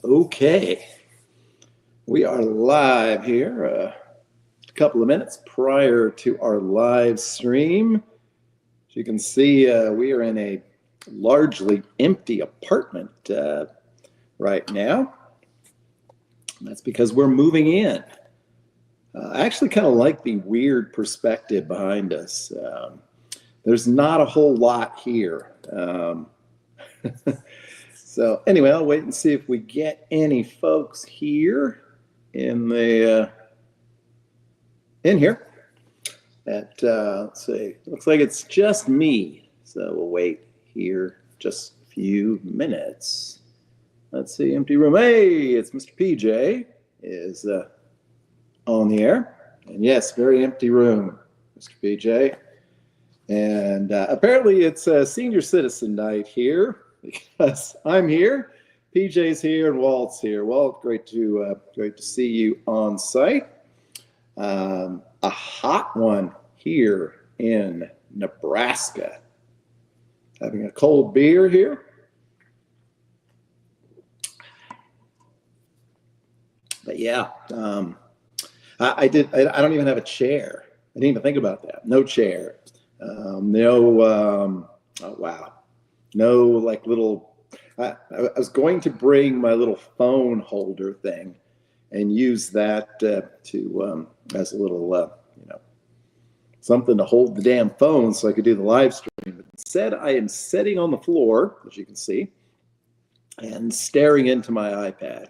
Okay, we are live here a couple of minutes prior to our live stream. As you can see, we are in a largely empty apartment right now. That's because we're moving in. I actually kind of like the weird perspective behind us. There's not a whole lot here. So anyway, I'll wait and see if we get any folks here in the in here. Let's see. Looks like it's just me, so we'll wait here just a few minutes. Let's see, empty room. Hey, it's Mr. PJ is on the air, and yes, very empty room, Mr. PJ. And apparently, it's a senior citizen night here. Because I'm here, PJ's here, and Walt's here. Walt, great to see you on site. A hot one here in Nebraska. Having a cold beer here. But yeah, I don't even have a chair. I didn't even think about that. No chair. Oh wow. No, like little, I was going to bring my little phone holder thing and use that as a little, something to hold the damn phone so I could do the live stream. But instead, I am sitting on the floor, as you can see, and staring into my iPad.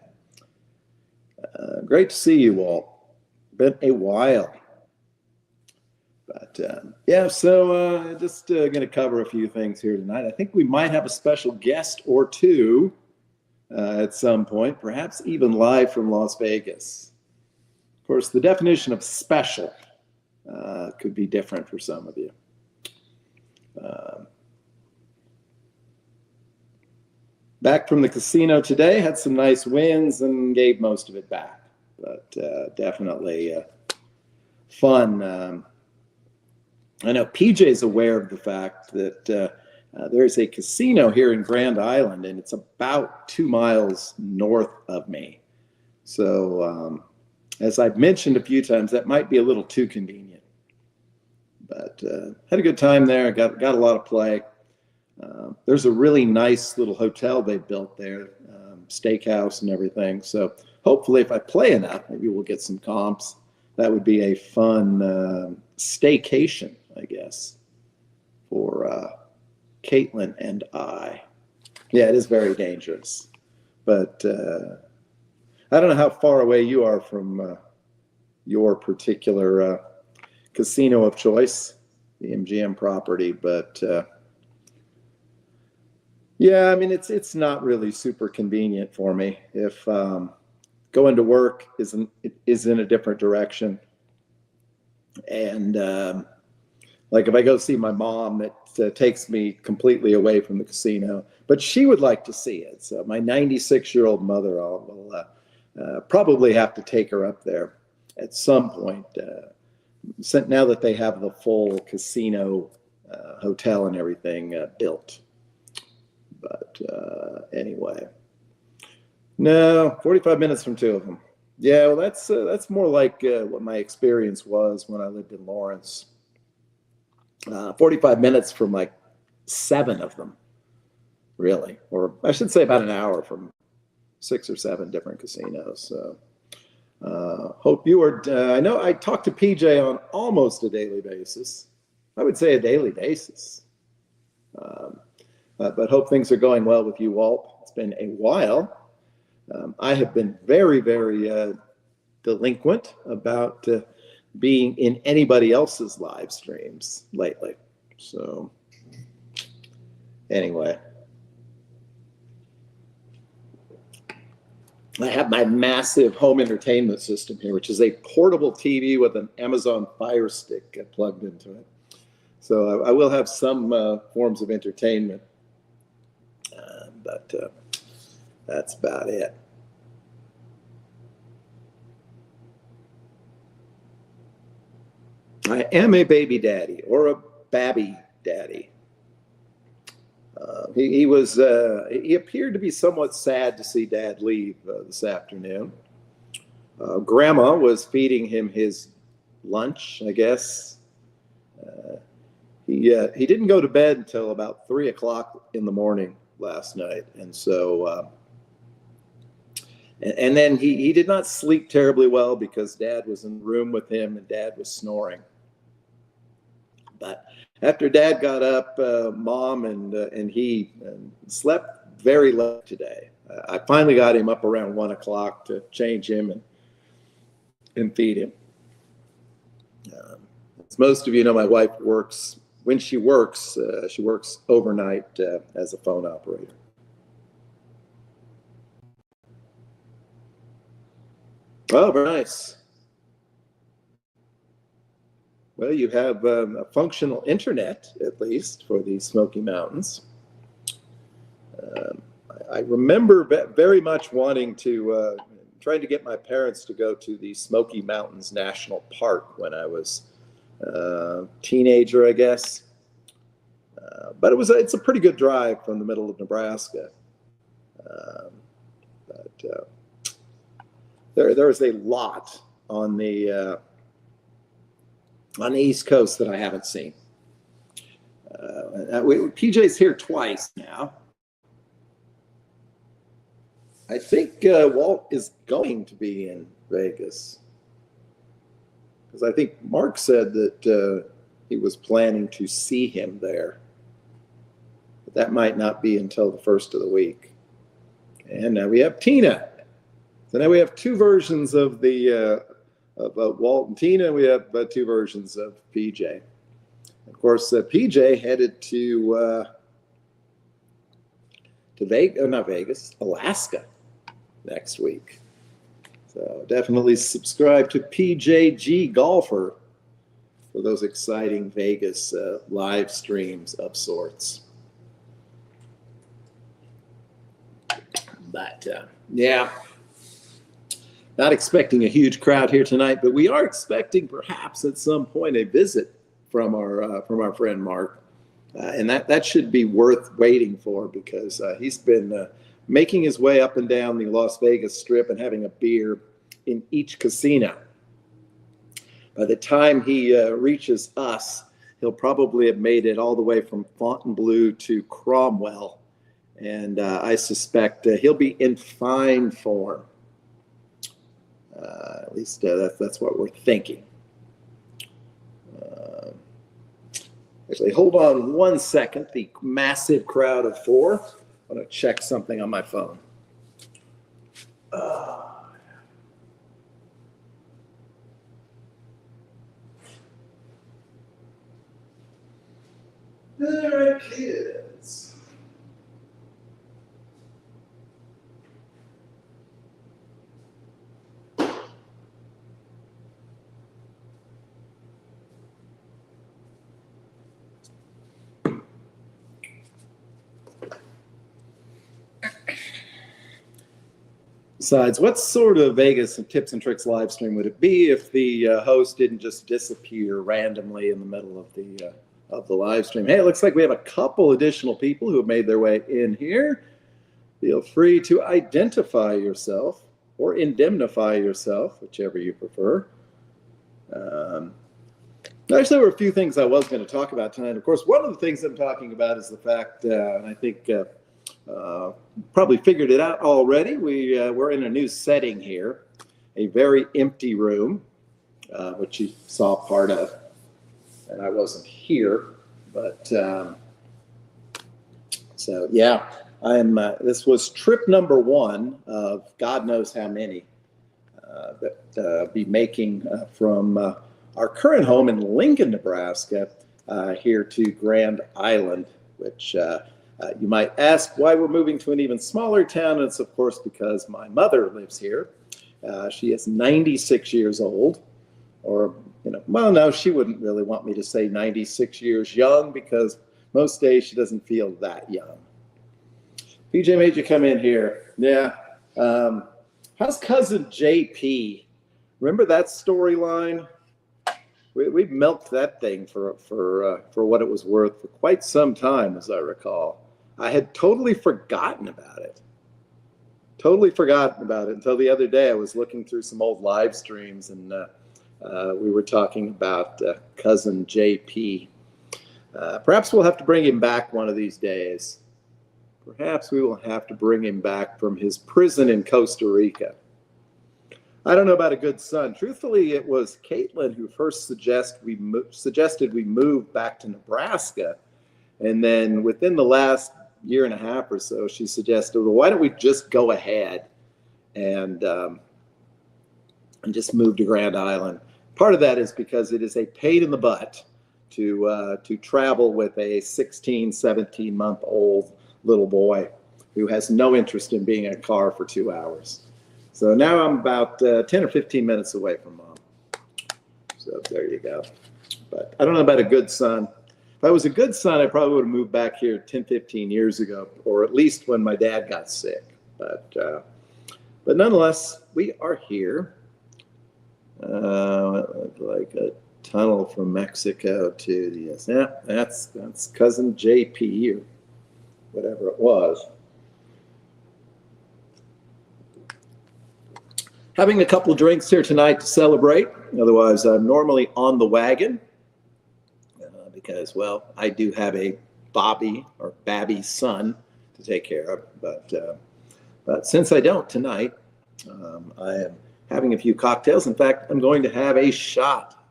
Great to see you all. Been a while. But yeah, so just going to cover a few things here tonight. I think we might have a special guest or two at some point, perhaps even live from Las Vegas. Of course, the definition of special could be different for some of you. Back from the casino today, had some nice wins and gave most of it back. But definitely fun. I know PJ's aware of the fact that there's a casino here in Grand Island, and it's about 2 miles north of me. So, as I've mentioned a few times, that might be a little too convenient. But had a good time there. Got a lot of play. There's a really nice little hotel they built there, steakhouse and everything. So hopefully, if I play enough, maybe we'll get some comps. That would be a fun staycation, I guess, for Caitlin and I. Yeah, it is very dangerous. But I don't know how far away you are from your particular casino of choice, the MGM property. But yeah, I mean, it's not really super convenient for me if going to work is in a different direction. And like if I go see my mom, it takes me completely away from the casino. But she would like to see it. So my 96-year-old mother will probably have to take her up there at some point. Now that they have the full casino hotel and everything built. But anyway. No, 45 minutes from two of them. Yeah, well, that's more like what my experience was when I lived in Lawrence. 45 minutes from like 7 of them, really. Or I should say about an hour from 6 or 7 different casinos. So hope you are, I know I talk to PJ on almost a daily basis. I would say a daily basis. But hope things are going well with you, Walt. It's been a while. I have been very, very delinquent about being in anybody else's live streams lately. So anyway, I have my massive home entertainment system here, which is a portable TV with an Amazon Fire Stick plugged into it. So I will have some forms of entertainment, but that's about it. I am a baby daddy or a babby daddy. He appeared to be somewhat sad to see Dad leave this afternoon. Grandma was feeding him his lunch, I guess. He didn't go to bed until about 3 o'clock in the morning last night, and so and then he did not sleep terribly well because Dad was in the room with him and Dad was snoring. But after Dad got up, Mom and he slept very late today. I finally got him up around 1 o'clock to change him and feed him. As most of you know, my wife works. When she works overnight as a phone operator. Oh, very nice. Well, you have a functional internet, at least, for the Smoky Mountains. I remember very much wanting to, trying to get my parents to go to the Smoky Mountains National Park when I was teenager, I guess. But it's a pretty good drive from the middle of Nebraska. There is a lot on the East Coast that I haven't seen. PJ's here twice now. I think Walt is going to be in Vegas. Because I think Mark said that he was planning to see him there. But that might not be until the first of the week. And now we have Tina. So now we have two versions of the of Walt and Tina. We have two versions of PJ. Of course, PJ headed to Vegas, not Vegas, Alaska next week. So definitely subscribe to PJG Golfer for those exciting Vegas live streams of sorts. But yeah, not expecting a huge crowd here tonight, but we are expecting perhaps at some point a visit from our friend Mark, and that should be worth waiting for because he's been making his way up and down the Las Vegas Strip and having a beer in each casino. By the time he reaches us, he'll probably have made it all the way from Fontainebleau to Cromwell, and I suspect he'll be in fine form. At least that's what we're thinking. Actually, hold on 1 second. The massive crowd of four. I'm going to check something on my phone. There it is. Besides, what sort of Vegas tips and tricks live stream would it be if the host didn't just disappear randomly in the middle of the live stream? Hey, it looks like we have a couple additional people who have made their way in here. Feel free to identify yourself or indemnify yourself, whichever you prefer. Actually, there were a few things I was going to talk about tonight. Of course, one of the things I'm talking about is the fact, and I think probably figured it out already, we're in a new setting here, a very empty room, which you saw part of, and I wasn't here, but so yeah, this was trip number one of God knows how many that be making from our current home in Lincoln, Nebraska, here to Grand Island, which you might ask why we're moving to an even smaller town. And it's, of course, because my mother lives here. She is 96 years old, or, well, no, she wouldn't really want me to say 96 years young because most days she doesn't feel that young. PJ made you come in here. Yeah. How's cousin JP? Remember that storyline? We milked that thing for what it was worth for quite some time, as I recall. I had totally forgotten about it. Totally forgotten about it until the other day. I was looking through some old live streams, and we were talking about cousin JP. Perhaps we'll have to bring him back one of these days. Perhaps we will have to bring him back from his prison in Costa Rica. I don't know about a good son. Truthfully, it was Caitlin who first suggested we move back to Nebraska. And then within the last year and a half or so, she suggested, well, why don't we just go ahead and just move to Grand Island? Part of that is because it is a pain in the butt to travel with a 16, 17-month-old little boy who has no interest in being in a car for 2 hours. So now I'm about 10 or 15 minutes away from mom. So there you go. But I don't know about a good son. If I was a good son, I probably would have moved back here 10, 15 years ago, or at least when my dad got sick. But nonetheless, we are here. Like a tunnel from Mexico to the US. Yeah, that's cousin JP or whatever it was. Having a couple of drinks here tonight to celebrate. Otherwise, I'm normally on the wagon because, well, I do have a Bobby or Babby son to take care of. But since I don't tonight, I am having a few cocktails. In fact, I'm going to have a shot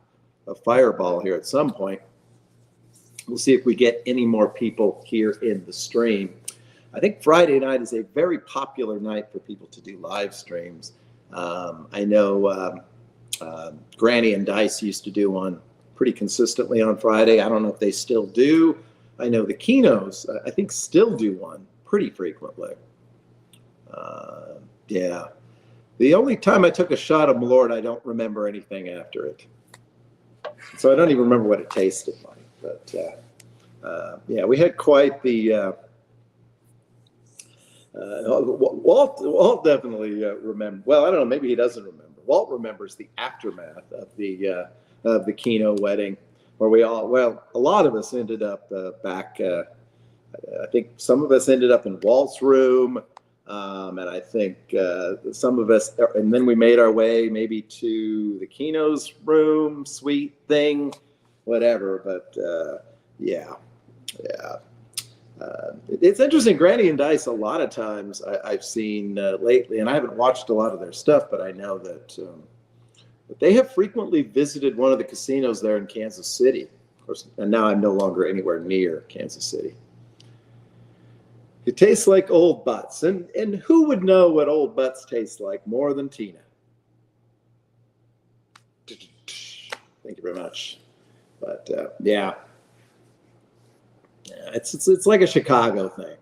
of Fireball here at some point. We'll see if we get any more people here in the stream. I think Friday night is a very popular night for people to do live streams. I know Granny and Dice used to do one pretty consistently on Friday. I don't know if they still do. I know the Kinos, I think, still do one pretty frequently. Yeah. The only time I took a shot of Malort, I don't remember anything after it. So I don't even remember what it tasted like. But yeah, we had quite the... Walt definitely remember. Well, I don't know. Maybe he doesn't remember. Walt remembers the aftermath of the Kino wedding, where we all, well, a lot of us ended up back. I think some of us ended up in Walt's room, and I think some of us, and then we made our way maybe to the Kino's room, suite thing, whatever. But yeah. It's interesting. Granny and Dice, a lot of times I've seen lately, and I haven't watched a lot of their stuff, but I know that they have frequently visited one of the casinos there in Kansas City. Of course, and now I'm no longer anywhere near Kansas City. It tastes like old butts. And who would know what old butts taste like more than Tina? Thank you very much. But yeah. Yeah, it's like a Chicago thing.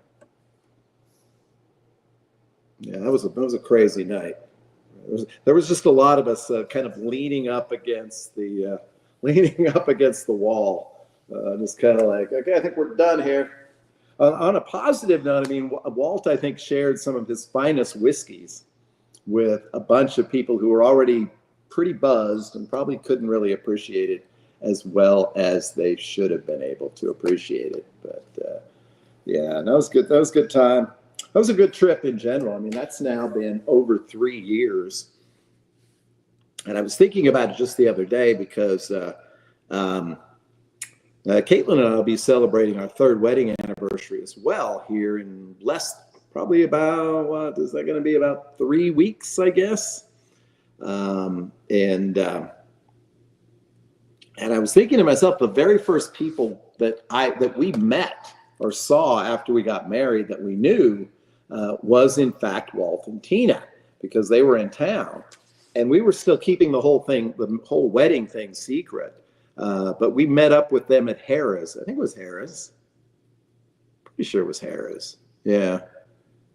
Yeah, that was a crazy night. There was just a lot of us kind of leaning up against the wall, just kind of like, okay, I think we're done here. On a positive note, I mean, Walt, I think, shared some of his finest whiskeys with a bunch of people who were already pretty buzzed and probably couldn't really appreciate it as well as they should have been able to appreciate it. But yeah, that was good. That was a good time. That was a good trip in general. I mean, that's now been over 3 years. And I was thinking about it just the other day because Caitlin and I will be celebrating our 3rd wedding anniversary as well here in probably about, what is that going to be, about 3 weeks, I guess. And I was thinking to myself, the very first people that we met or saw after we got married that we knew was in fact Walt and Tina, because they were in town, and we were still keeping the whole wedding thing secret. But we met up with them at Harrah's. I think it was Harrah's. Pretty sure it was Harrah's. Yeah,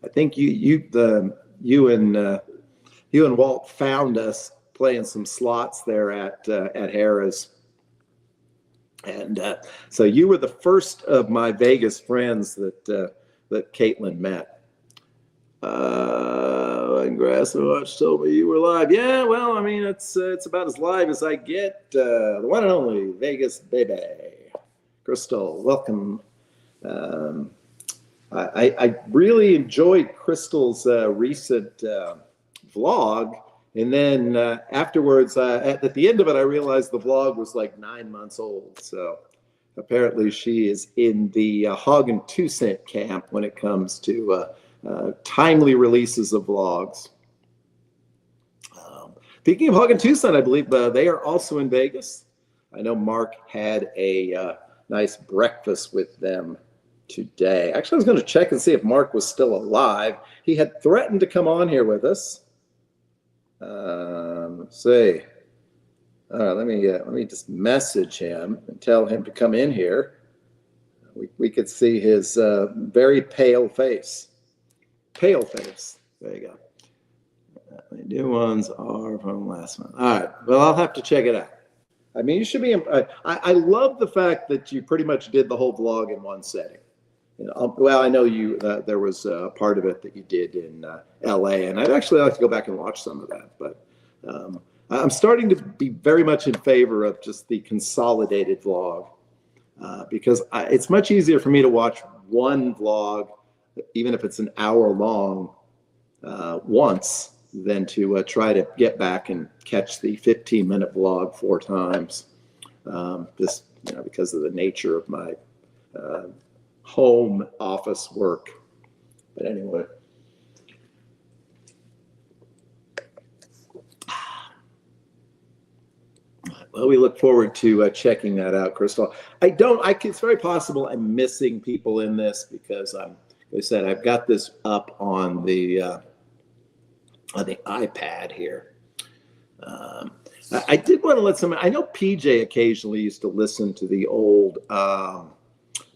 I think you and Walt found us playing some slots there at Harrah's. And so you were the first of my Vegas friends that Caitlin met. And Grass and Watch told me you were live. Yeah, well, I mean, it's about as live as I get. The one and only Vegas baby, Crystal. Welcome. I really enjoyed Crystal's recent vlog. And then afterwards, at the end of it, I realized the vlog was like 9 months old. So apparently she is in the hog and 2 cent camp when it comes to timely releases of vlogs. Speaking of hog and 2 cent, I believe they are also in Vegas. I know Mark had a nice breakfast with them today. Actually, I was going to check and see if Mark was still alive. He had threatened to come on here with us. Let's see. Let me just message him and tell him to come in here. We could see his very pale face. Pale face. There you go. The new ones are from last month. All right. Well, I'll have to check it out. I mean, you should be. I love the fact that you pretty much did the whole vlog in one setting. You know, well, I know you. There was a part of it that you did in L.A., and I'd actually like to go back and watch some of that. But I'm starting to be very much in favor of just the consolidated vlog because it's much easier for me to watch one vlog, even if it's an hour long, once, than to try to get back and catch the 15-minute vlog 4 times. Just because of the nature of my home office work. But anyway. Well, we look forward to checking that out, Crystal. It's very possible I'm missing people in this because like I said, I've got this up on the iPad here. I did want to let I know PJ occasionally used to listen to the old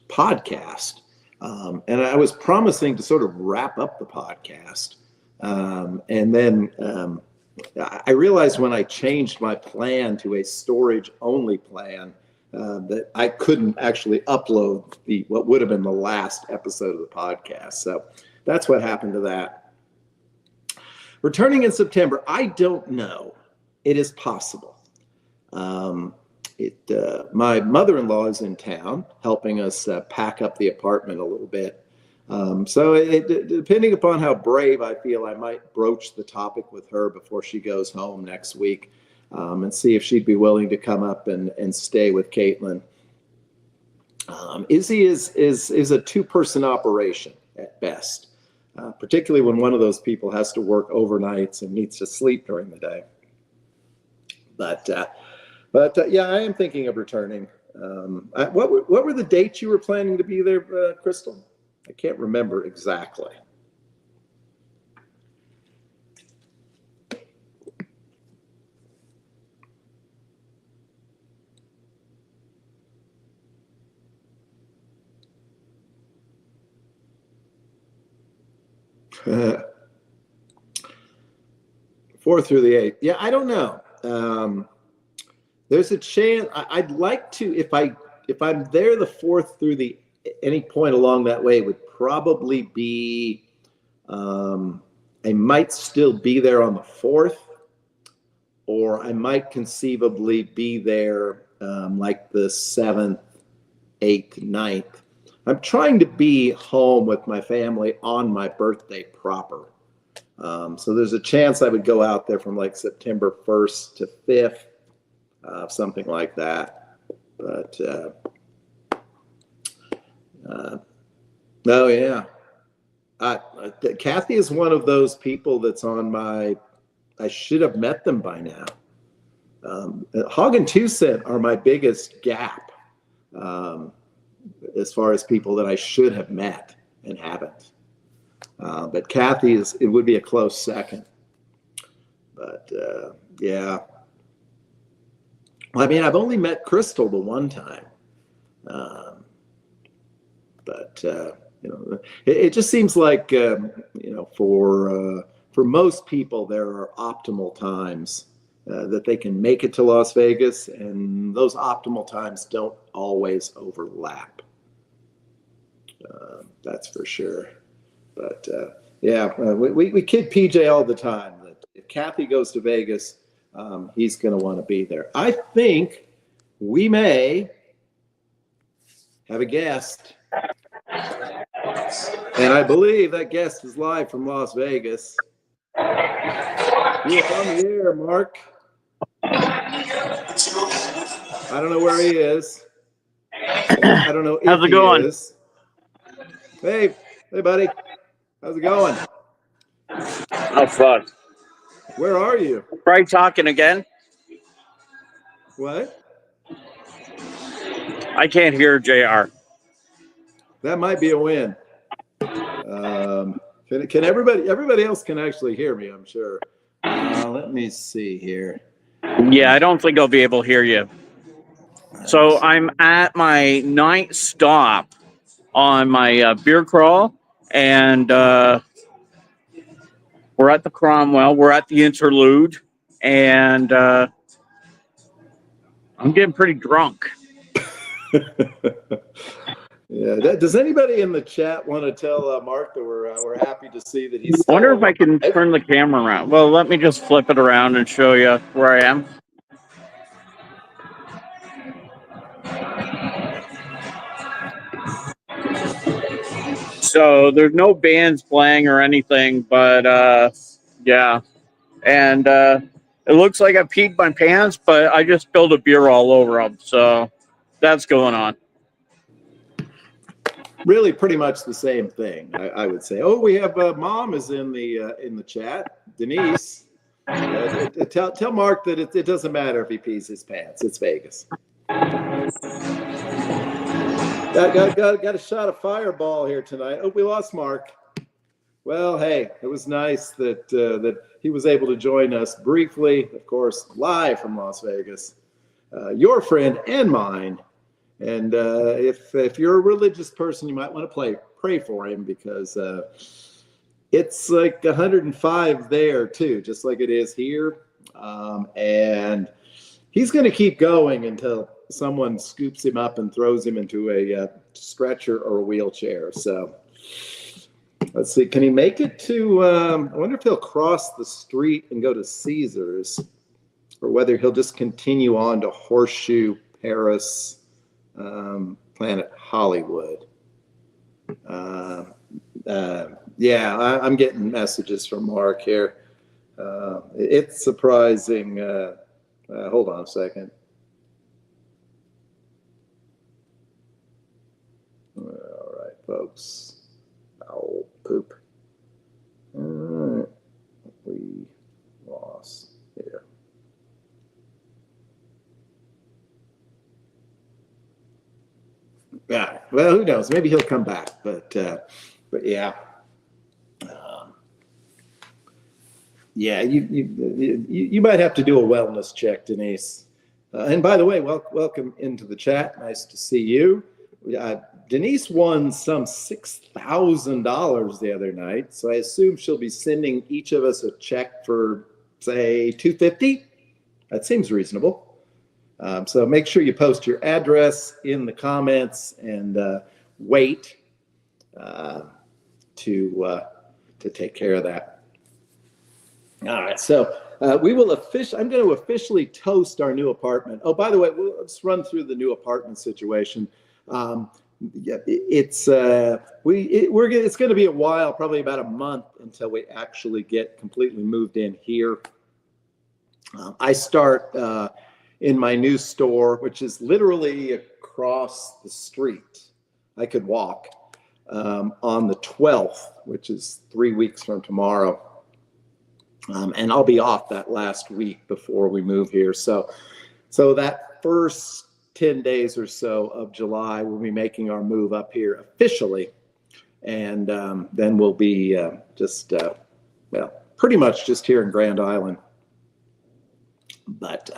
podcast. And I was promising to sort of wrap up the podcast. And then I realized when I changed my plan to a storage only plan that I couldn't actually upload what would have been the last episode of the podcast. So that's what happened to that. Returning in September, I don't know. It is possible. My mother-in-law is in town helping us pack up the apartment a little bit. So depending upon how brave I feel, I might broach the topic with her before she goes home next week and see if she'd be willing to come up and stay with Caitlin. Izzy is a 2-person operation at best, particularly when one of those people has to work overnights and needs to sleep during the day. But yeah, I am thinking of returning. What were the dates you were planning to be there, Crystal? I can't remember exactly. Fourth through the 8th. Yeah, I don't know. There's a chance. I'd like to, if I'm there the 4th through the any point along that way, would probably be. I might still be there on the 4th, or I might conceivably be there like the 7th, 8th, 9th. I'm trying to be home with my family on my birthday proper. So there's a chance I would go out there from like September 1st to 5th, something like that. But oh yeah, Kathy is one of those people that's on my. I should have met them by now. Hog and 2 cent are my biggest gap as far as people that I should have met and haven't. But Kathy it would be a close second. But yeah. Well, I mean, I've only met Crystal the one time. But it just seems like for most people there are optimal times that they can make it to Las Vegas, and those optimal times don't always overlap. That's for sure. But yeah, we kid PJ all the time that if Kathy goes to Vegas, he's going to want to be there. I think we may have a guest. And I believe that guest is live from Las Vegas. You're on the air, Mark. I don't know where he is. I don't know if How's it going? he is. Hey, buddy. How's it going? Oh, fuck. Where are you? Try talking again. What? I can't hear JR. That might be a win. Can everybody else can actually hear me, I'm sure. Let me see here. Yeah, I don't think I'll be able to hear you. So I'm at my ninth stop on my beer crawl, and we're at the Cromwell. We're at the Interlude, and I'm getting pretty drunk. Yeah. Does anybody in the chat want to tell Mark that we're happy to see that he's? I wonder if I can turn the camera around. Well, let me just flip it around and show you where I am. So there's no bands playing or anything, but yeah. And it looks like I peed my pants, but I just spilled a beer all over them. So that's going on. Really, pretty much the same thing, I would say. Oh, we have Mom is in the chat. Denise, tell Mark that it doesn't matter if he pees his pants. It's Vegas. Got a shot of Fireball here tonight. Oh, we lost Mark. Well, hey, it was nice that he was able to join us briefly, of course, live from Las Vegas. Your friend and mine. And if you're a religious person, you might want to pray for him, because it's like 105 there too, just like it is here. And he's going to keep going until someone scoops him up and throws him into a stretcher or a wheelchair. So let's see. Can he make it to? I wonder if he'll cross the street and go to Caesars, or whether he'll just continue on to Horseshoe, Paris, Planet Hollywood. Yeah, I'm getting messages from Mark here. It's surprising. Hold on a second. All right, folks. Oh, poop. All right. We lost here. Yeah. Well, who knows? Maybe he'll come back. But yeah. Yeah, you might have to do a wellness check, Denise. And by the way, welcome into the chat. Nice to see you. Denise won some $6,000 the other night, so I assume she'll be sending each of us a check for, say, $250. That seems reasonable. So make sure you post your address in the comments, and wait to take care of that. All right, so I'm going to officially toast our new apartment. Oh, by the way, let's run through the new apartment situation. It's going to be a while, probably about a month, until we actually get completely moved in here. I start in my new store, which is literally across the street. I could walk on the 12th, which is 3 weeks from tomorrow. And I'll be off that last week before we move here. So that first 10 days or so of July, we'll be making our move up here officially. And then we'll be pretty much just here in Grand Island. But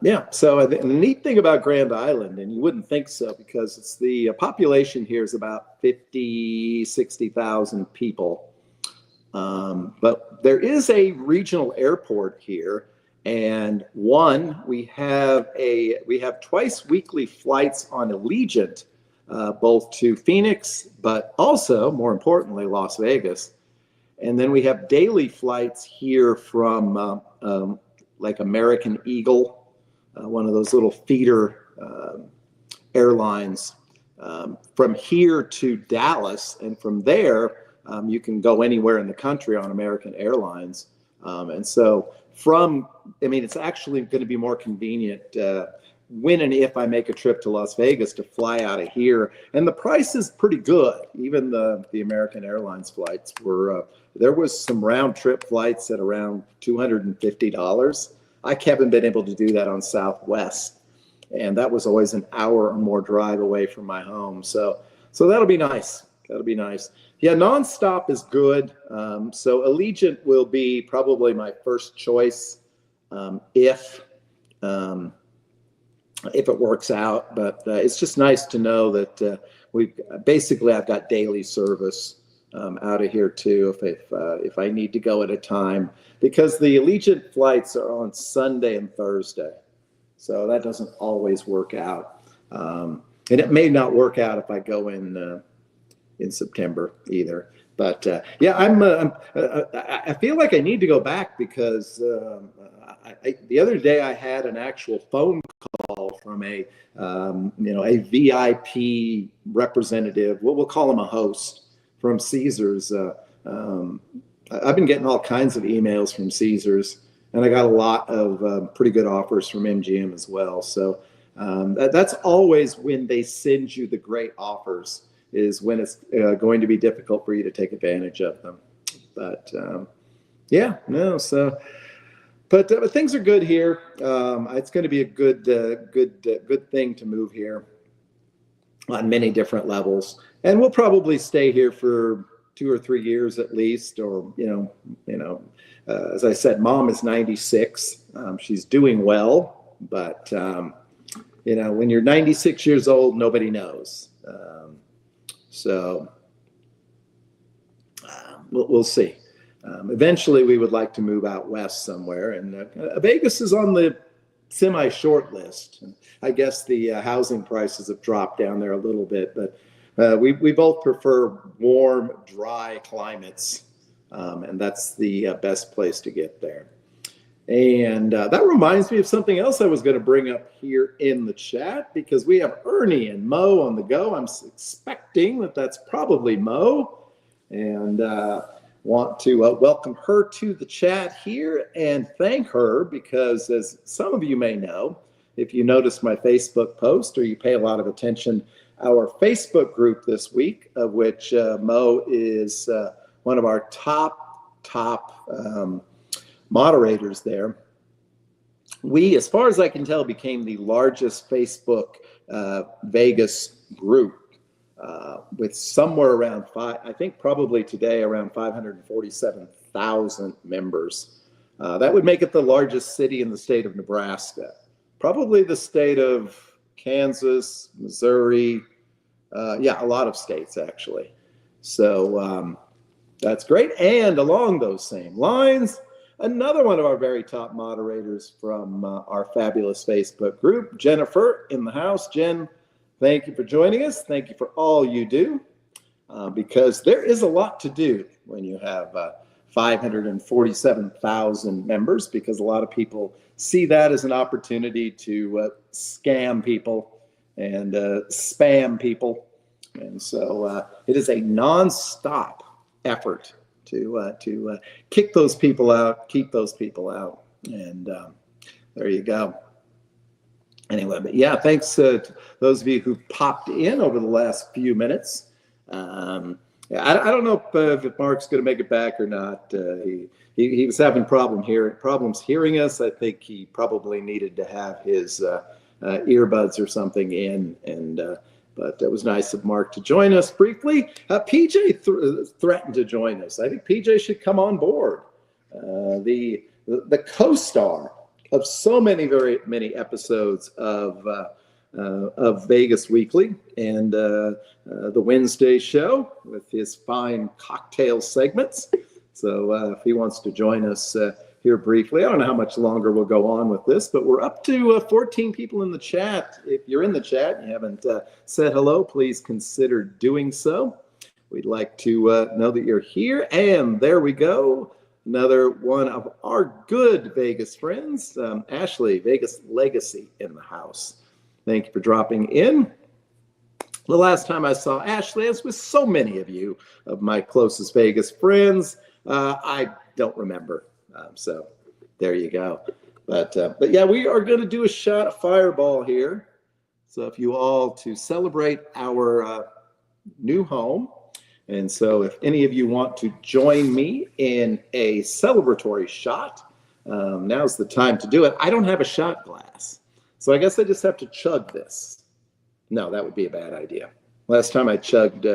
yeah, so the neat thing about Grand Island, and you wouldn't think so, because it's the population here is about 60,000 people. But there is a regional airport here, and we have twice weekly flights on Allegiant, both to Phoenix, but also, more importantly, Las Vegas. And then we have daily flights here from like American Eagle, one of those little feeder airlines from here to Dallas, and from there you can go anywhere in the country on American Airlines. And so it's actually going to be more convenient when and if I make a trip to Las Vegas to fly out of here. And the price is pretty good. Even the American Airlines flights were, there was some round trip flights at around $250. I haven't been able to do that on Southwest. And that was always an hour or more drive away from my home. So that'll be nice. That'll be nice. Yeah, nonstop is good. So Allegiant will be probably my first choice if it works out. But it's just nice to know that I've got daily service out of here too if I need to go at a time, because the Allegiant flights are on Sunday and Thursday. So that doesn't always work out. And it may not work out if I go in September either. But yeah, I feel like I need to go back because the other day I had an actual phone call from a VIP representative. We'll call him a host from Caesars. I've been getting all kinds of emails from Caesars, and I got a lot of pretty good offers from MGM as well. So that's always when they send you the great offers, is when it's going to be difficult for you to take advantage of them. But but things are good here. It's going to be a good thing to move here on many different levels, and we'll probably stay here for 2 or 3 years at least. Or as I said, Mom is 96. She's doing well, but when you're 96 years old, nobody knows. So we'll see. Eventually, we would like to move out west somewhere, and Vegas is on the semi-short list. I guess the housing prices have dropped down there a little bit, but we both prefer warm, dry climates, and that's the best place to get there. And that reminds me of something else I was going to bring up here in the chat, because we have Ernie and Mo on the go. I'm expecting that's probably Mo, and want to welcome her to the chat here and thank her, because as some of you may know, if you notice my Facebook post or you pay a lot of attention, our Facebook group this week, of which Mo is one of our top moderators there. We, as far as I can tell, became the largest Facebook Vegas group with somewhere around I think probably today around 547,000 members. That would make it the largest city in the state of Nebraska, probably the state of Kansas, Missouri, a lot of states actually. So that's great. And along those same lines, another one of our very top moderators from our fabulous Facebook group, Jennifer, in the house. Jen, thank you for joining us. Thank you for all you do, because there is a lot to do when you have 547,000 members, because a lot of people see that as an opportunity to scam people and spam people. And so it is a nonstop effort to kick those people out, keep those people out. And there you go. Anyway, but yeah, thanks to those of you who popped in over the last few minutes. I don't know if Mark's going to make it back or not. He was having problems hearing us. I think he probably needed to have his earbuds or something in. But it was nice of Mark to join us briefly. PJ threatened to join us. I think PJ should come on board. The co-star of so very many episodes of Vegas Weekly and the Wednesday show with his fine cocktail segments. So if he wants to join us here briefly, I don't know how much longer we'll go on with this, but we're up to 14 people in the chat. If you're in the chat and you haven't said hello, please consider doing so. We'd like to know that you're here. And there we go. Another one of our good Vegas friends, Ashley, Vegas Legacy, in the house. Thank you for dropping in. The last time I saw Ashley, as with so many of you, of my closest Vegas friends, I don't remember. So there you go. But yeah, we are going to do a shot of Fireball here. So if you all to celebrate our new home. And so if any of you want to join me in a celebratory shot, now's the time to do it. I don't have a shot glass, so I guess I just have to chug this. No, that would be a bad idea. Last time I chugged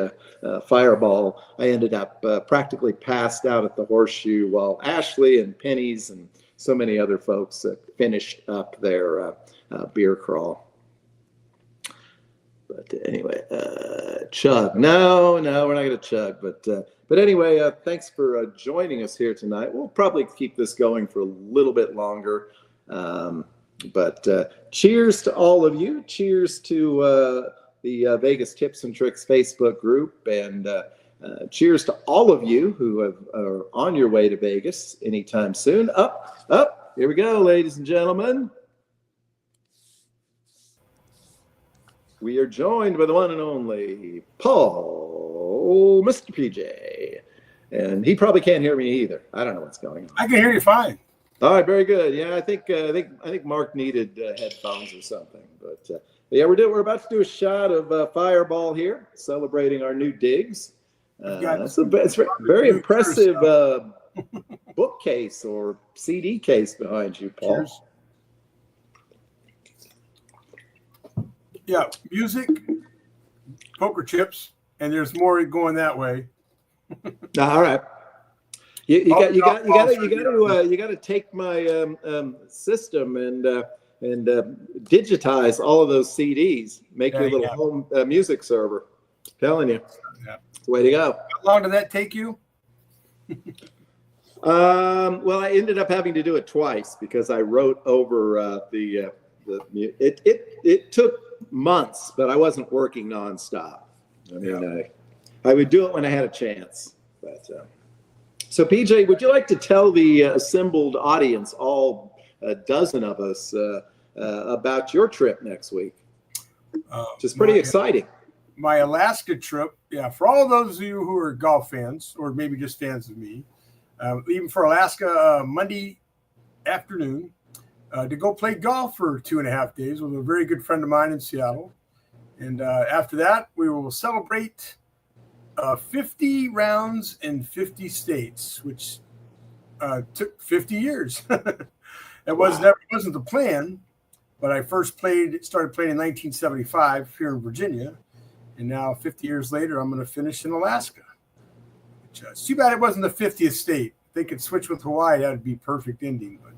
Fireball, I ended up practically passed out at the Horseshoe while Ashley and Pennies and so many other folks finished up their beer crawl. But anyway, chug. No, we're not going to chug. But anyway, thanks for joining us here tonight. We'll probably keep this going for a little bit longer. But cheers to all of you. Cheers to the Vegas Tips and Tricks Facebook group. And cheers to all of you who are on your way to Vegas anytime soon. Up. Here we go, ladies and gentlemen. We are joined by the one and only Paul, Mr. PJ. And he probably can't hear me either. I don't know what's going on. I can hear you fine. All right, very good. Yeah, I think Mark needed headphones or something. But yeah, we're about to do a shot of Fireball here, celebrating our new digs. It's a very impressive bookcase or CD case behind you, Paul. Cheers. Yeah, music, poker chips, and there's more going that way. All right. You got to take my system and digitize all of those CDs. Make your little home music server. I'm telling you, it's the way to go. How long did that take you? Well, I ended up having to do it twice because I wrote over it took months, but I wasn't working nonstop. I mean, I would do it when I had a chance. But so, PJ, would you like to tell the assembled audience, all a dozen of us, about your trip next week? Just pretty exciting. My Alaska trip, for all those of you who are golf fans, or maybe just fans of me, even for Alaska, Monday afternoon, to go play golf for 2.5 days with a very good friend of mine in Seattle. And after that, we will celebrate 50 rounds in 50 states, which took 50 years. It wasn't the plan, but I started playing in 1975 here in Virginia. And now 50 years later, I'm going to finish in Alaska. Which, it's too bad it wasn't the 50th state. If they could switch with Hawaii, that would be perfect ending. But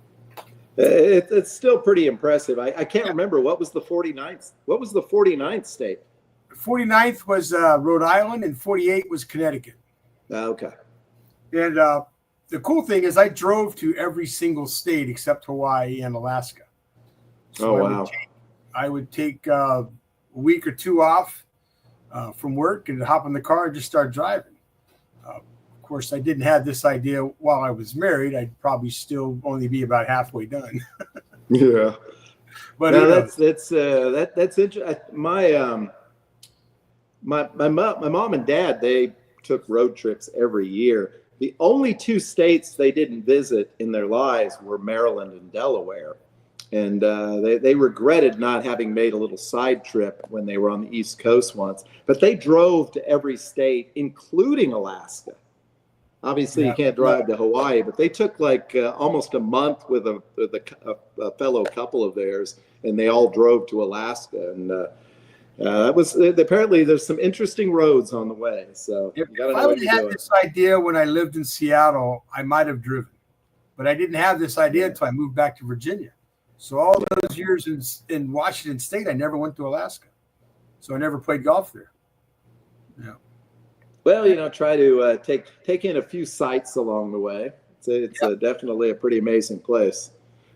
it's still pretty impressive. I can't remember what was the 49th. What was the 49th state? 49th was Rhode Island, and 48 was Connecticut. Okay. And the cool thing is I drove to every single state except Hawaii and Alaska. So wow. I would take a week or two off from work and hop in the car and just start driving. Of course, I didn't have this idea while I was married. I'd probably still only be about halfway done. Yeah. But no, that's interesting. My mom and dad, they took road trips every year. The only two states they didn't visit in their lives were Maryland and Delaware. And they regretted not having made a little side trip when they were on the East Coast once. But they drove to every state, including Alaska. Obviously, you can't drive to Hawaii, but they took like almost a month with a fellow couple of theirs, and they all drove to Alaska. And that was apparently there's some interesting roads on the way. So if I would have had this idea when I lived in Seattle, I might have driven, but I didn't have this idea until I moved back to Virginia. So all those years in Washington State, I never went to Alaska, so I never played golf there. Yeah. Well, try to take in a few sights along the way. It's definitely a pretty amazing place.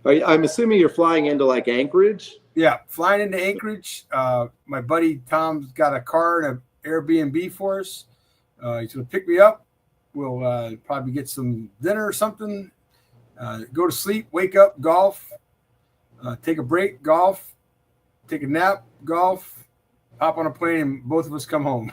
I'm assuming you're flying into like Anchorage? Yeah, flying into Anchorage. My buddy Tom's got a car and an Airbnb for us. He's going to pick me up. We'll probably get some dinner or something, go to sleep, wake up, golf, take a break, golf, take a nap, golf, hop on a plane, and both of us come home.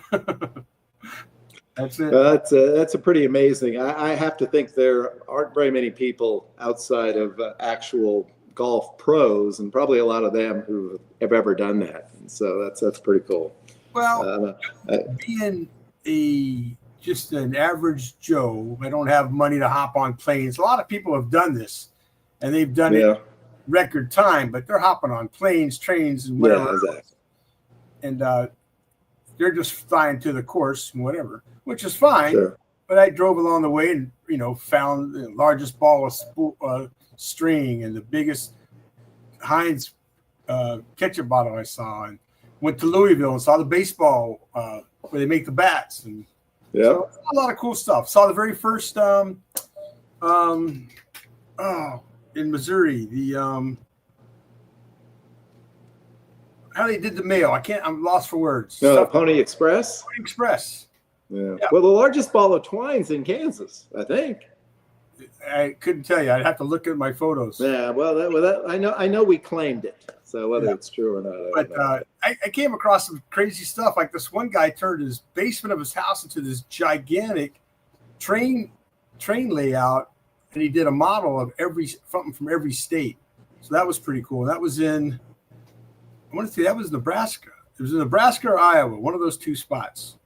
That's it. That's a pretty amazing. I have to think there aren't very many people outside of actual golf pros, and probably a lot of them who have ever done that. And so that's pretty cool. Well, being just an average Joe, I don't have money to hop on planes. A lot of people have done this, and they've done it record time, but they're hopping on planes, trains, and whatever. Yeah, exactly. And they're just flying to the course and whatever, which is fine. Sure. But I drove along the way and, found the largest ball of string and the biggest Heinz ketchup bottle I saw, and went to Louisville and saw the baseball where they make the bats. And so a lot of cool stuff. Saw the very first in Missouri, the how they did the mail. I'm lost for words. No, Pony Express. Pony Express. Yeah. Well, the largest ball of twine's in Kansas, I think. I couldn't tell you. I'd have to look at my photos. Yeah. Well, I know we claimed it. So whether it's true or not, but I came across some crazy stuff. Like this one guy turned his basement of his house into this gigantic train layout, and he did a model of something from every state. So that was pretty cool. That was in, I want to say that was Nebraska. It was in Nebraska or Iowa, one of those two spots.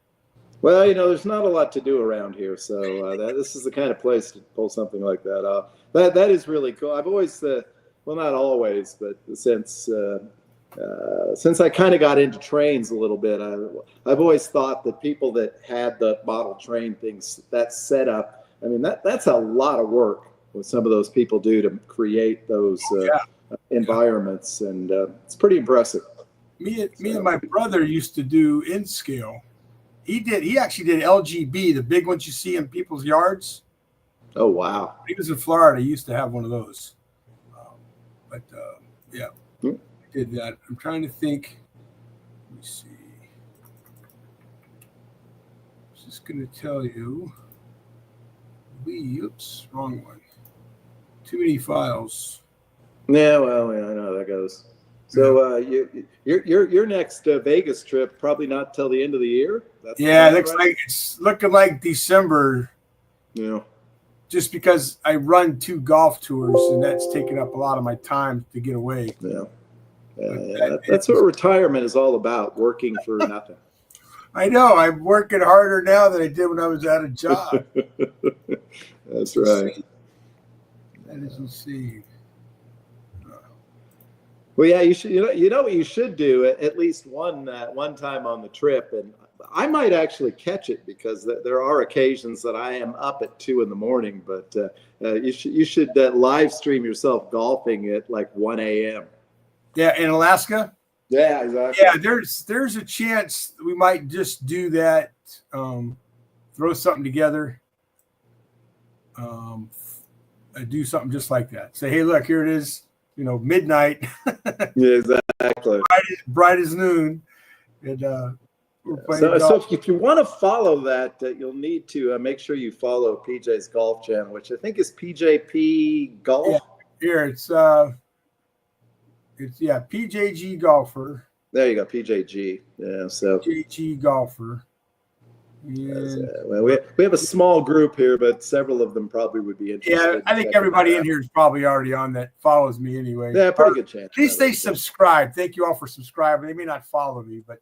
Well, there's not a lot to do around here, so this is the kind of place to pull something like that off. That is really cool. I've always, well, not always, but since I kind of got into trains a little bit, I've always thought that people that had the model train things, that setup, I mean, that's a lot of work what some of those people do to create those environments, and it's pretty impressive. Me and my brother used to do in scale. He actually did LGB, the big ones you see in people's yards. Oh, wow. He was in Florida. He used to have one of those. I did that. I'm trying to think. Let me see. I was just going to tell you. Oops, wrong one. Too many files. Yeah, well, I know how that goes. So your next Vegas trip probably not till the end of the year. It's looking like December. Yeah. Just because I run 2 golf tours, and that's taking up a lot of my time to get away. Yeah. That's what retirement is all about, working for nothing. I know. I'm working harder now than I did when I was at a job. That's right. That is insane. Well, yeah, you should. You know what you should do at least one time on the trip, and I might actually catch it because there are occasions that I am up at 2 a.m. But you should live stream yourself golfing at like 1 a.m. Yeah, in Alaska. Yeah, exactly. Yeah, there's a chance we might just do that. Throw something together. Do something just like that. Say, hey, look, here it is. Midnight. Yeah, exactly. Bright as noon. And so if you want to follow that, you'll need to make sure you follow PJ's golf channel, which I think is PJP Golf. Yeah, here it's PJG Golfer. There you go, PJG. Yeah, so PJG Golfer. Well, we have a small group here, but several of them probably would be interested. Yeah, I think everybody in here is probably already on that, follows me anyway. Yeah, pretty good chance. At least they subscribe. Thank you all for subscribing. They may not follow me, but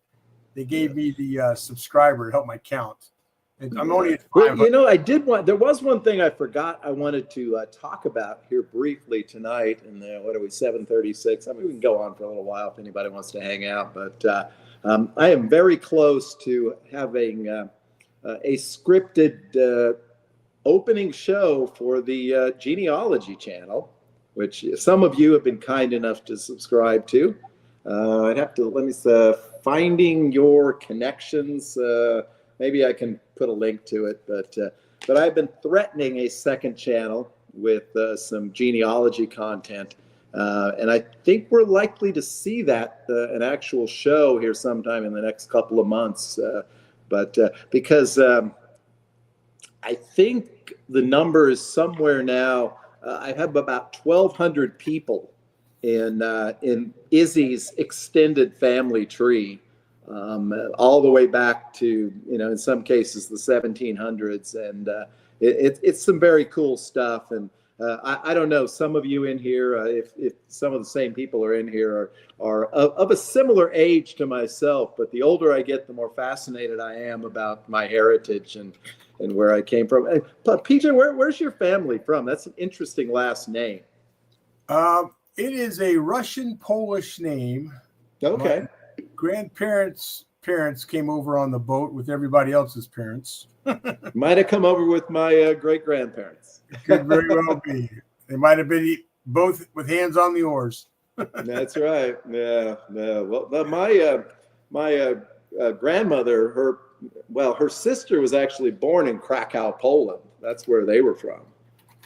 they gave me the subscriber to help my count. And I'm only at 500. There was one thing I forgot I wanted to talk about here briefly tonight. And what are we, 7:36? I mean, we can go on for a little while if anybody wants to hang out. But I am very close to having a scripted opening show for the genealogy channel, which some of you have been kind enough to subscribe to. I'd have to, Finding Your Connections. Maybe I can put a link to it, but I've been threatening a second channel with some genealogy content. And I think we're likely to see that an actual show here sometime in the next couple of months. But because I think the number is somewhere now, I have about 1,200 people in Izzy's extended family tree all the way back to, in some cases, the 1700s. And it's some very cool stuff. And I don't know, some of you in here, if some of the same people are in here, are of a similar age to myself. But the older I get, the more fascinated I am about my heritage and where I came from. PJ, where's your family from? That's an interesting last name. It is a Russian-Polish name. Okay. My grandparents' parents came over on the boat with everybody else's parents. Might have come over with my great-grandparents. Could very well be. They might have been both with hands on the oars. That's right. Yeah. Well, my grandmother, her sister was actually born in Krakow, Poland. That's where they were from.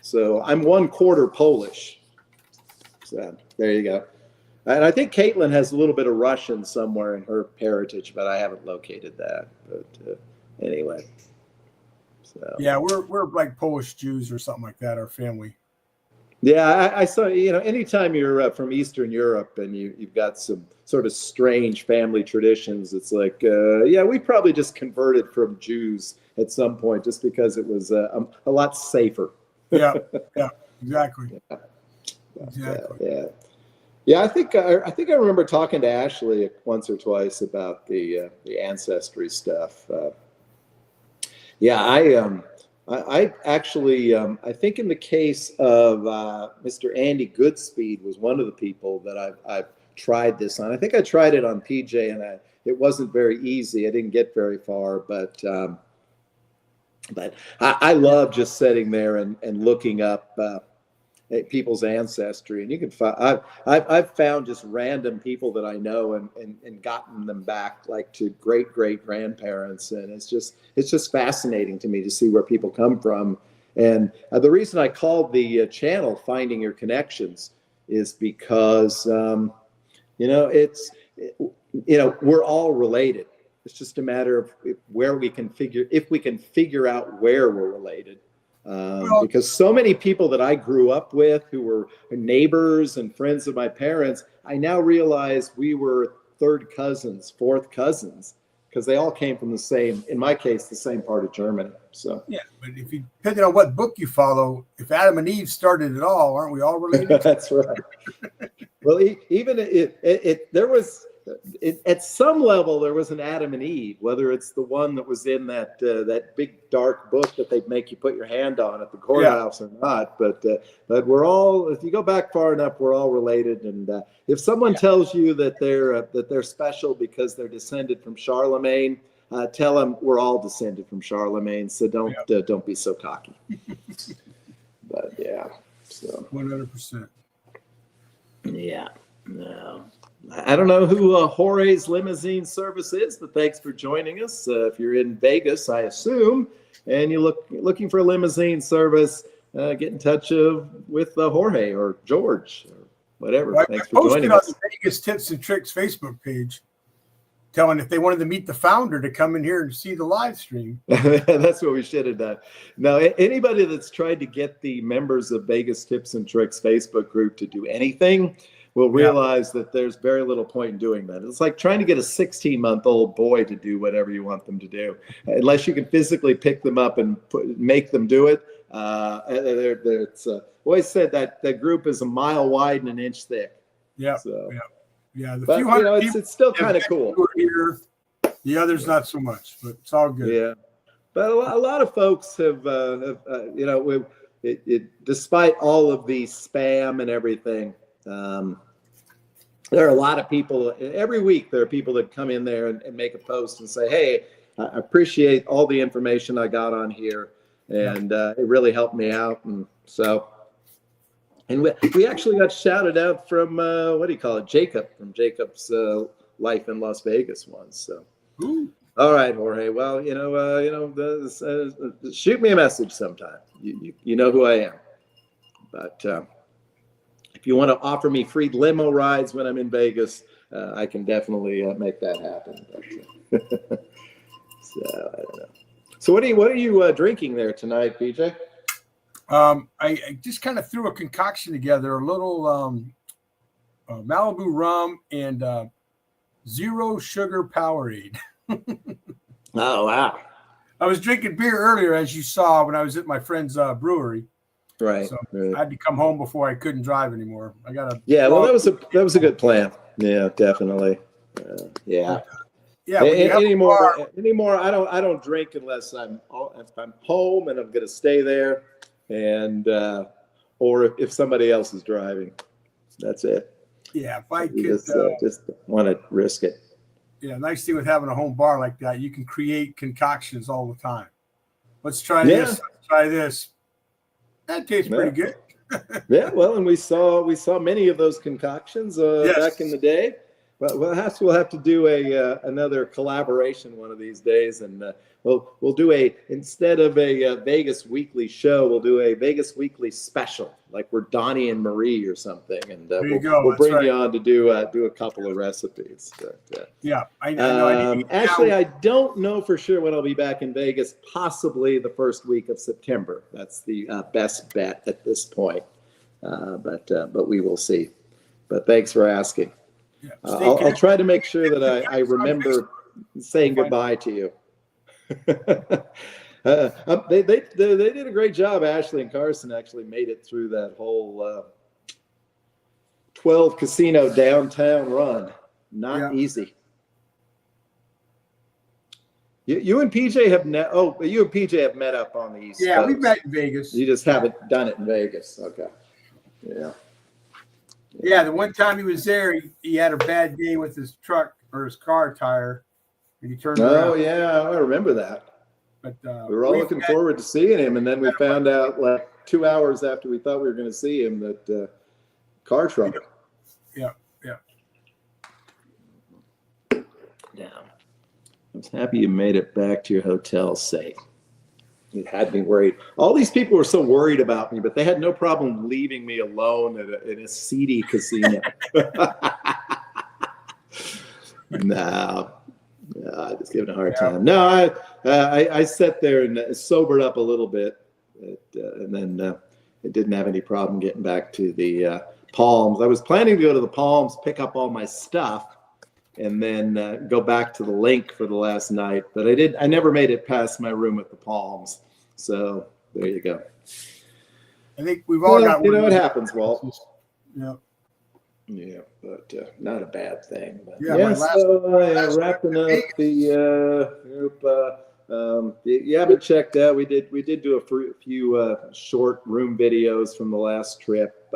So I'm 1/4 Polish. So there you go. And I think Caitlin has a little bit of Russian somewhere in her heritage, but I haven't located that. But anyway. So. Yeah, we're like Polish Jews or something like that, our family. Yeah, I saw, anytime you're from Eastern Europe and you've got some sort of strange family traditions, it's like, we probably just converted from Jews at some point just because it was a lot safer. Yeah, exactly. Yeah. Exactly. Yeah, I think I remember talking to Ashley once or twice about the ancestry stuff. I actually, I think in the case of Mr. Andy Goodspeed was one of the people that I've tried this on. I think I tried it on PJ, and it wasn't very easy. I didn't get very far, but I love just sitting there and looking up people's ancestry, and you can find. I've found just random people that I know and gotten them back like to great grandparents, and it's just fascinating to me to see where people come from. And the reason I called the channel "Finding Your Connections" is because we're all related. It's just a matter of if we can figure out where we're related. Because so many people that I grew up with who were neighbors and friends of my parents, I now realize we were third cousins, fourth cousins, because they all came from in my case, the same part of Germany. So yeah, but depending on what book you follow, if Adam and Eve started it all, aren't we all related? That's right. Well, even there was. At some level, there was an Adam and Eve, whether it's the one that was in that big dark book that they make you put your hand on at the courthouse or not. But we're all, if you go back far enough, we're all related. And if someone tells you that they're special because they're descended from Charlemagne, tell them we're all descended from Charlemagne. So don't be so cocky. But yeah, so 100%. Yeah, no. I don't know who Jorge's limousine service is, but thanks for joining us. If you're in Vegas, I assume, and you're looking for a limousine service, get in touch with Jorge or George or whatever. Well, thanks for joining us. I posted on the Vegas Tips and Tricks Facebook page, telling if they wanted to meet the founder to come in here and see the live stream. That's what we should have done. Now, anybody that's tried to get the members of Vegas Tips and Tricks Facebook group to do anything will realize that there's very little point in doing that. It's like trying to get a 16-month-old boy to do whatever you want them to do. Unless you can physically pick them up and make them do it. It's always said that the group is a mile wide and an inch thick. Yeah. So, yeah. The but, few hundred it's still kind of cool. Here, the others not so much, but it's all good. Yeah. But a lot of folks have despite all of the spam and everything, there are a lot of people every week. There are people that come in there and make a post and say, "Hey, I appreciate all the information I got on here, and it really helped me out." And so, and we actually got shouted out from what do you call it, Jacob from Jacob's Life in Las Vegas once. So, all right, Jorge. Well, shoot me a message sometime. You know who I am, but. If you want to offer me free limo rides when I'm in Vegas, I can definitely make that happen. But, so I don't know. So what are you drinking there tonight, PJ? I just kind of threw a concoction together, a little Malibu rum and Zero sugar Powerade. Oh, wow. I was drinking beer earlier, as you saw, when I was at my friend's brewery. Right. So Right. I had to come home before I couldn't drive anymore. I got a Yeah, well, that was a good plan. Yeah, definitely. Yeah. yeah. When you have a bar, Anymore. I don't drink unless I'm home and I'm going to stay there, and or if somebody else is driving. That's it. yeah. If I You could, just want to risk it. yeah. Nice thing with having a home bar like that, you can create concoctions all the time. Let's try Yeah. this. Let's try this. That tastes pretty good. Yeah, well, and we saw many of those concoctions Yes. back in the day. But we'll have to do another collaboration one of these days, and we'll do instead of a Vegas Weekly show, we'll do a Vegas Weekly special, like we're Donnie and Marie or something, and There you go. we'll That's bring right. you on to do a couple of recipes. But, Yeah, I know. actually, I don't know for sure when I'll be back in Vegas. Possibly the first week of September. That's the best bet at this point. But we will see. But thanks for asking. Yeah. I'll try to make sure that I remember saying goodbye to you. They did a great job. Ashley and Carson actually made it through that whole 12 casino downtown run. Not easy. You and PJ have you and PJ have met up on the East Coast. we met in Vegas. You just haven't done it in Vegas. Okay. Yeah. Yeah, the one time he was there, he had a bad day with his truck or his car tire, and he turned around. Oh yeah, I remember that. But we were all looking forward to seeing him, and then we found out like 2 hours after we thought we were going to see him that car trouble. Yeah. Yeah. I was happy you made it back to your hotel safe. It had me worried. All these people were so worried about me, but they had no problem leaving me alone in a seedy casino. No, I just giving a hard time. No, I sat there and sobered up a little bit, and then it didn't have any problem getting back to the Palms. I was planning to go to the Palms, pick up all my stuff, and then go back to the link for the last night. But I never made it past my room at the Palms. So there you go. I think we've all got one. It happens, Walt. Yeah. Yeah, but not a bad thing. But wrapping up the group. You haven't checked out. We did do a few short room videos from the last trip.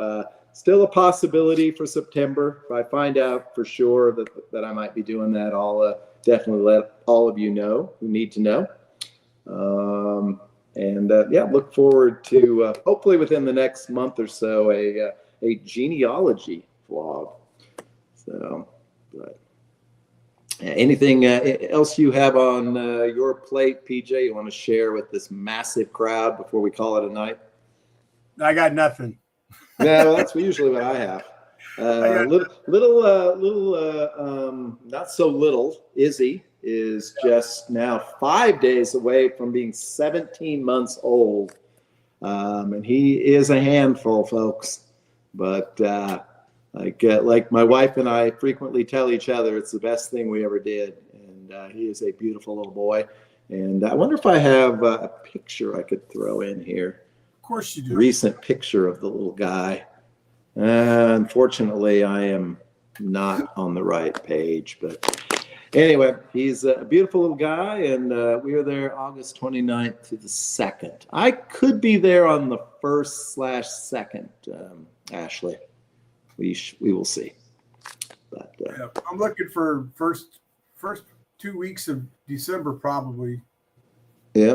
Still a possibility for September. If I find out for sure that I might be doing that, I'll definitely let all of you know who need to know. Look forward to hopefully within the next month or so a genealogy vlog. So, but anything else you have on your plate, PJ? You want to share with this massive crowd before we call it a night? I got nothing. Yeah, well, that's usually what I have. Not so little. Izzy is just now 5 days away from being 17 months old, and he is a handful, folks. But like my wife and I frequently tell each other, it's the best thing we ever did, and he is a beautiful little boy. And I wonder if I have a picture I could throw in here. Of course you do. Recent picture of the little guy. Unfortunately, I am not on the right page, but anyway, he's a beautiful little guy, and we are there August 29th to the 2nd. I could be there on the 1st/2nd, Ashley. We will see. But I'm looking for first 2 weeks of December, probably. Yeah.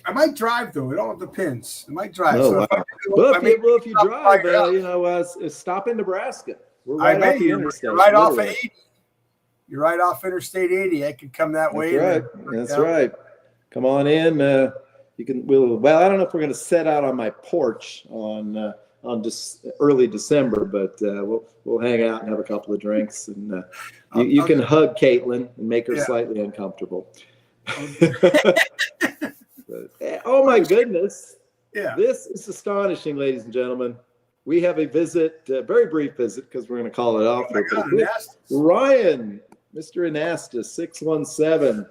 I might drive though. It all depends. I might drive. Oh, so wow. If you drive, stop in Nebraska. We're right off the interstate. You're right off of 80. You're right off Interstate 80. I could come that way. That's right. That's right. Come on in. You can. I don't know if we're going to set out on my porch on early December, but we'll hang out and have a couple of drinks, and you can hug Caitlin and make her slightly uncomfortable. But, oh my goodness. Yeah. This is astonishing, ladies and gentlemen. We have a visit, a very brief visit, because we're going to call it off. Ryan Mr. Anastas, 617.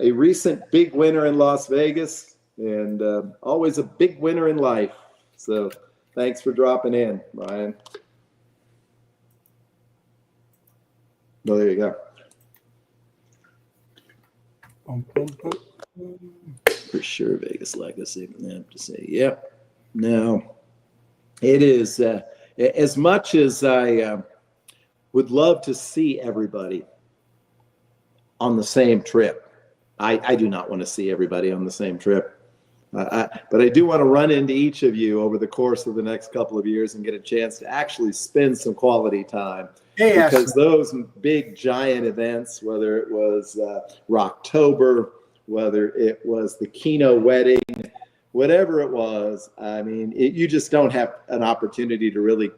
A recent big winner in Las Vegas, and always a big winner in life. So thanks for dropping in, Ryan. Well, there you go. For sure, Vegas Legacy. I have to say, yep. Now, it is as much as I would love to see everybody on the same trip. I do not want to see everybody on the same trip. But I do want to run into each of you over the course of the next couple of years and get a chance to actually spend some quality time. Hey, because Ashley. those big giant events, whether it was Rocktober, whether it was the Keno wedding, whatever it was, I mean, you just don't have an opportunity to really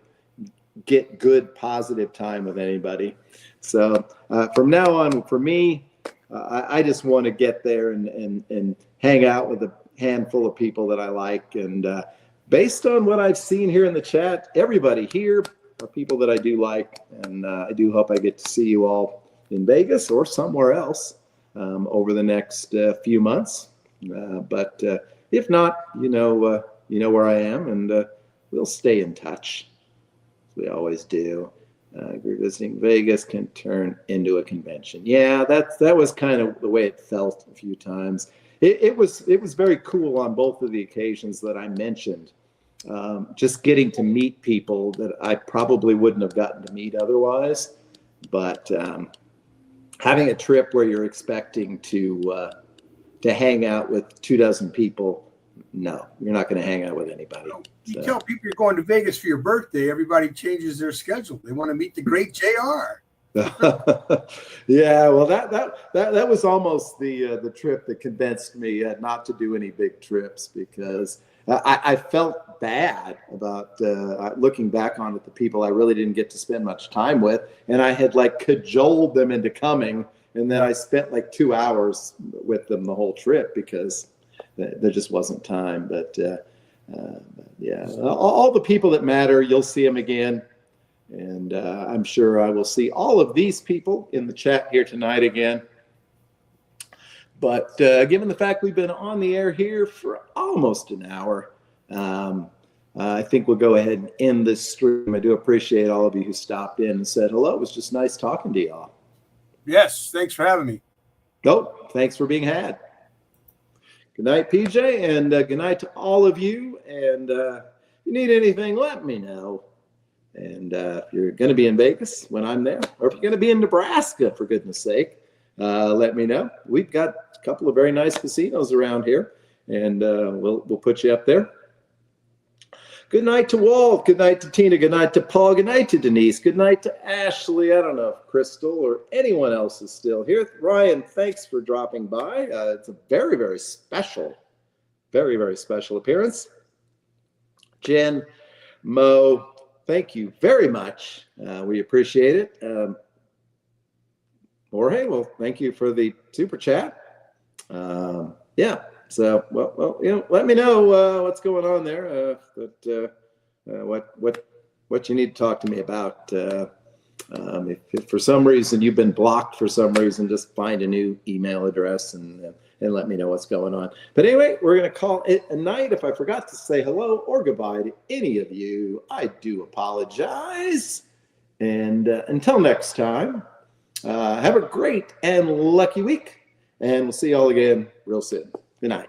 get good, positive time with anybody. So from now on, for me, I just want to get there and hang out with a handful of people that I like. And based on what I've seen here in the chat, everybody here are people that I do like. And I do hope I get to see you all in Vegas or somewhere else over the next few months. But if not, you know where I am, and we'll stay in touch. We always do. Revisiting Vegas can turn into a convention. Yeah, that was kind of the way it felt a few times. It was very cool on both of the occasions that I mentioned. Just getting to meet people that I probably wouldn't have gotten to meet otherwise. But having a trip where you're expecting to hang out with 24 people, no, you're not going to hang out with anybody. You tell people you're going to Vegas for your birthday, everybody changes their schedule. They want to meet the great JR. Yeah, well, that was almost the trip that convinced me not to do any big trips, because I felt bad about looking back on it, the people I really didn't get to spend much time with, and I had like cajoled them into coming, and then I spent like 2 hours with them the whole trip because there just wasn't time. But yeah, all the people that matter, you'll see them again. And I'm sure I will see all of these people in the chat here tonight again. But given the fact we've been on the air here for almost an hour, I think we'll go ahead and end this stream. I do appreciate all of you who stopped in and said hello. It was just nice talking to y'all. Yes, thanks for having me. Oh, thanks for being had. Good night, PJ, and good night to all of you. And if you need anything, let me know. And if you're going to be in Vegas when I'm there, or if you're going to be in Nebraska, for goodness sake, let me know. We've got a couple of very nice casinos around here, and we'll put you up there. Good night to Walt. Good night to Tina. Good night to Paul. Good night to Denise. Good night to Ashley. I don't know if Crystal or anyone else is still here. Ryan, thanks for dropping by. It's a very, very special appearance. Jen, Mo, thank you very much. We appreciate it. Jorge, well, thank you for the super chat. Yeah. So, well, let me know what's going on there. What you need to talk to me about. If for some reason you've been blocked for some reason, just find a new email address and let me know what's going on. But anyway, we're going to call it a night. If I forgot to say hello or goodbye to any of you, I do apologize. And until next time, have a great and lucky week. And we'll see you all again real soon. Good night.